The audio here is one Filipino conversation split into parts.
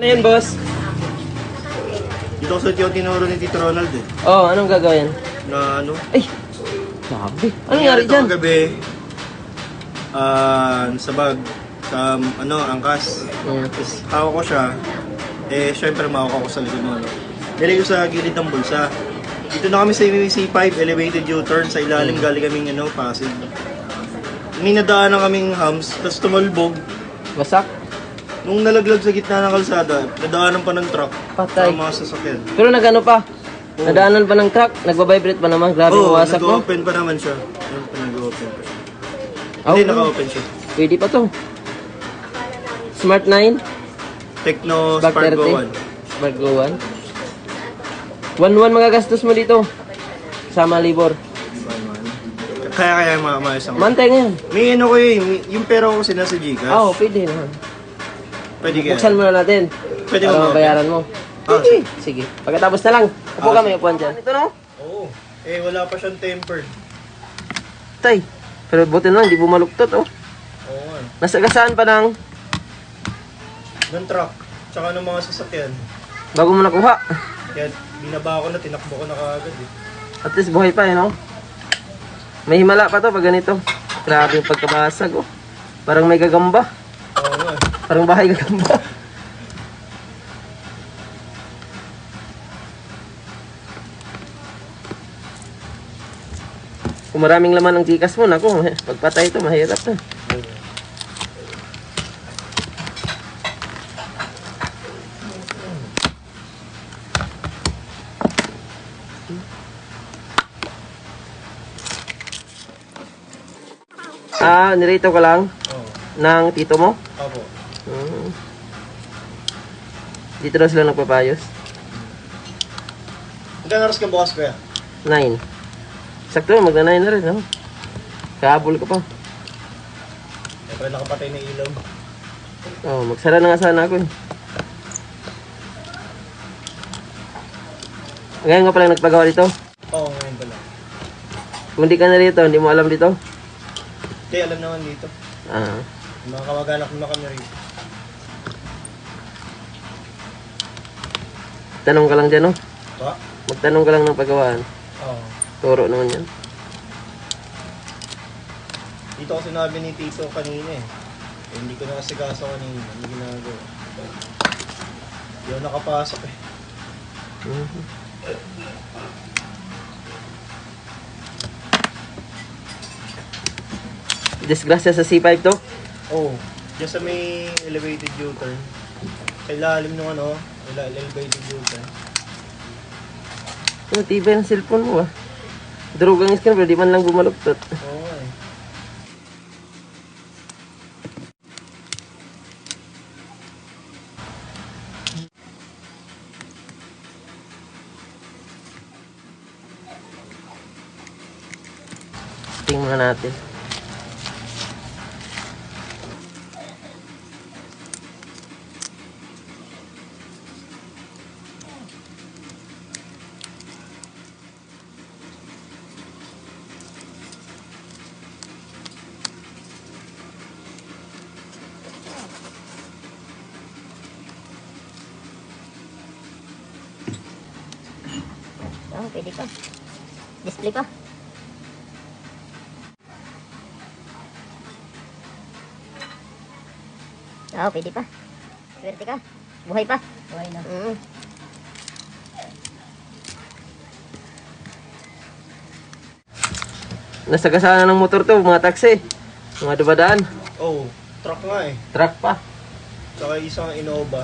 Ayan, boss. Dito sa yung tinuro ni Tito Ronald eh. Oh, anong gagawin? Na ano? Ay, sabi. Ano nangyari dyan? Kagabi, sa bag, sa angkas. Tapos hawak ko siya. Eh, syempre mawak ako sa likod mo. Nilagay ko sa gilid ng bulsa. Dito na kami sa C5, elevated U-turn. Sa ilalim galing kaming Pasig. May nadaanan kaming hams, tapos tumalbog. Wasak? Nung nalaglag sa gitna ng kalsada, nadaanan pa ng truck. Patay. Sa mga sasakyan. Pero nagano pa? Nadaanan pa ng truck? Nagbabibrate pa naman? Grabe yung wasak mo? nag-open pa naman siya. Nag-open pa siya. Oh, Hindi, naka-open siya. pwede pa to. Smart 9? Tecno Spark Spark 30? Spark Go 1? 1-1 magagastos mo dito. Sama libor. Kaya maayos ako. Mantay ngayon. May ano ko yung pera ko kasi nasa Gcash. Oo, pwede naman. Pwede kaya. Buksan muna natin. Pwede para mo mabayaran mo. Sige. Sige. Pagkatapos na lang. Upo kami, upuan dyan. Ito no? Oo. Eh, wala pa siyang tempered. Tay. Pero buti na lang, hindi bumaluktot oh. Oo nga. Nasagasaan pa ng Ng truck. Tsaka ng mga sasakyan. bago mo nakuha. Kaya binaba ko na, tinakbo ko na kaagad eh. At least buhay pa eh, no? May himala pa to pag ganito. Grabe yung pagkabasag oh. Parang may gagamba. Oo nga. Parang bahay gagamba. Kung maraming laman ang Gcash mo, naku, pagpatay ito, mahirap na. Nirito ko lang Oo. ng tito mo. Opo. Dito na sila nagpapayos. Magkano oras ka bukas kuya? 9. Sakto, magna-9 na rin, no? Kahabol ko pa. Eh, pala nakapatay na ilaw. Oh, magsara na nga sana ako eh. Ngayon nga pala nagpagawa dito. Oo, ngayon pala. Kung di ka na rito, hindi mo alam dito. Hindi, alam naman dito. Yung mga kamag-anak mo na kami rito. Tanong ka lang dyan, no? Pa? Magtanong ka lang ng pagawaan. Oo. Turo naman yan. Dito ko sinabi ni Tito kanina eh. Hindi ko nakasikaso kanina. Hindi ginagawa. Hindi ako nakapasok eh. Disgrasya sa C5 to. Oo. Diyan sa may elevated U-turn. Sa ilalim nung elevated U-turn. Oh, tibay ng cellphone mo ah. Durugang screen pero di man lang bumaluktot. Oo nga eh. Tingnan natin. Oh, pwede pa. Display pa. Oh, pwede pa. Swerte ka. Buhay pa. Buhay na. Nasagasaan ng motor to, mga taxi. Mga dumadaan. Oo. Truck nga eh. Truck pa. Saka isang Innova.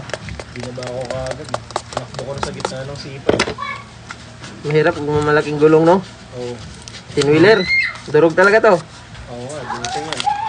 Binaba ko kaagad eh. Nakbo ko na sa gitna ng C5. Mahirap kung malaking gulong, no? Oo. 10-wheeler. Durog talaga to. Oo nga, dito yan.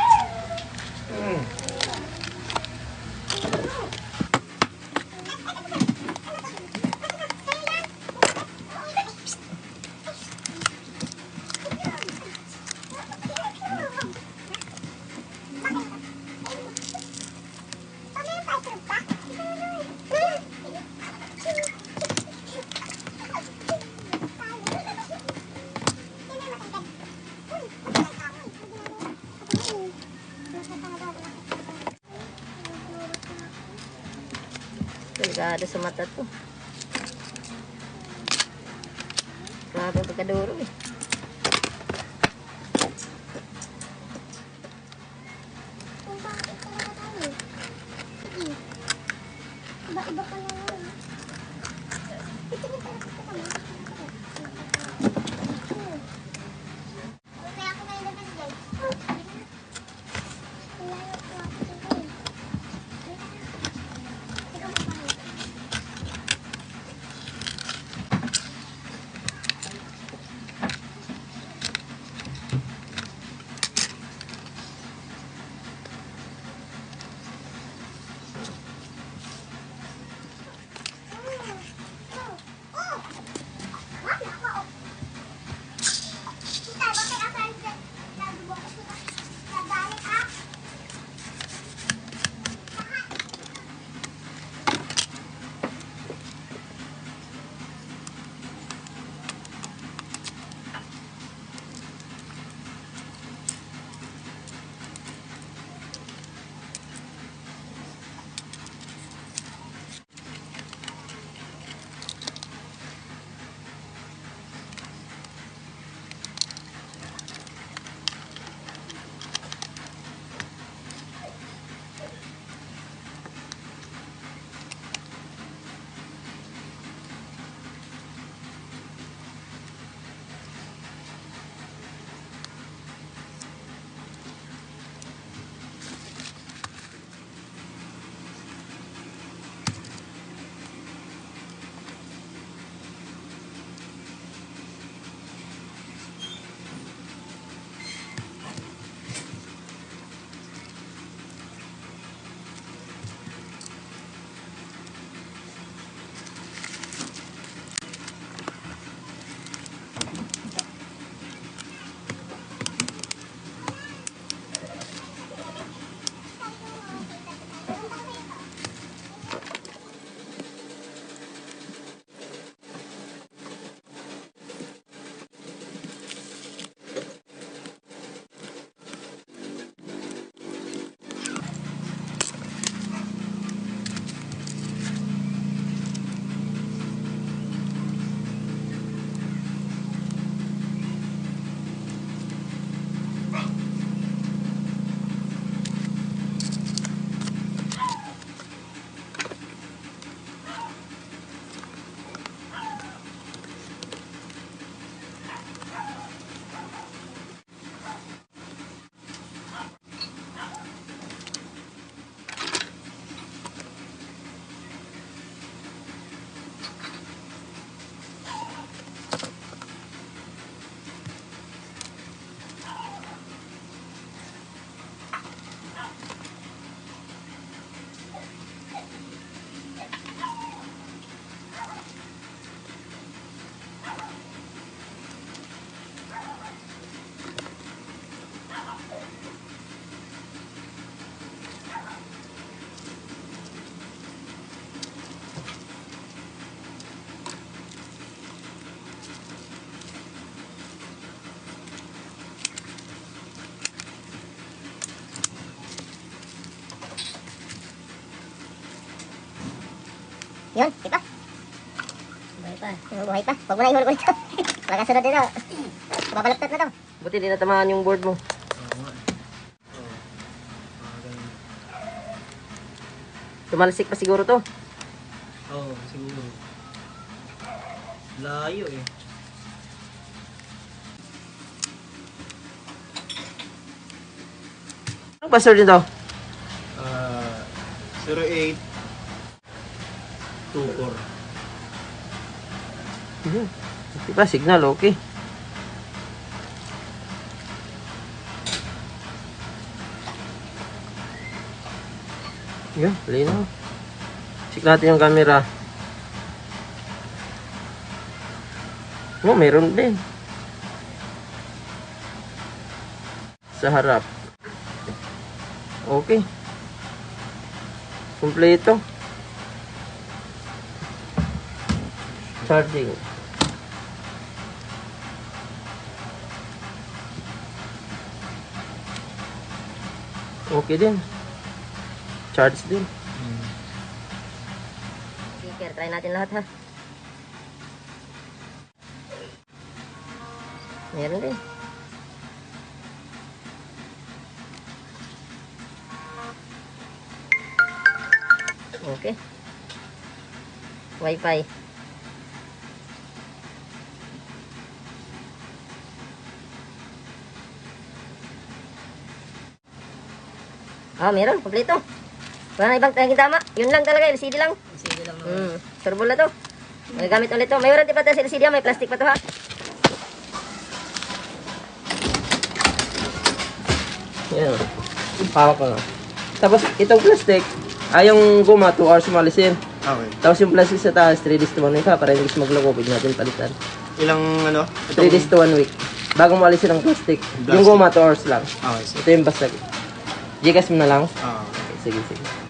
Delikado sa mata to. Grabe ang pagkaduro eh. Iba-iba ka na lang. Kaya ako na ilabas guys. Yun, di ba? Buhay pa. Buhay pa. Huwag mo na ihulog ulit ito. Baka sunod dito. Babalagtat na to. Buti di natamaan yung board mo. Oo nga eh. Oo. Ganun. Tumalsik pa siguro to. Oo, siguro. Layo eh. Anong password nito? 0824. Di ba? Signal, okay. Yun, linaw. Check natin yung camera. No, meron din. Sa harap. Okay. Kompleto. Charging. Okay din. Charge din. Speaker, try natin lahat ha. Meron din. Okay. Wi-Fi. Meron. Kompleto. Wala na ibang tayong tama. Yun lang talaga. LCD lang. LCD lang. Turbo na to. May gamit ulit to. May warranty pa tayo sa LCD. May plastic pa to ha. Yan. Hawak ko na. Tapos, itong plastic, yung guma, 2 hours malisin. Okay. Tapos yung plastic sa taas, 3 days to 1 week ha, para hindi gusto magloko, pwede natin palitan. Ilang ano? 3 days to 1 week. Bago mo alisin ang plastic. Yung guma, 2 hours lang. Okay, sige. Ito yung basag. Gcash mo na lang. Ah, Okay, sige, sige.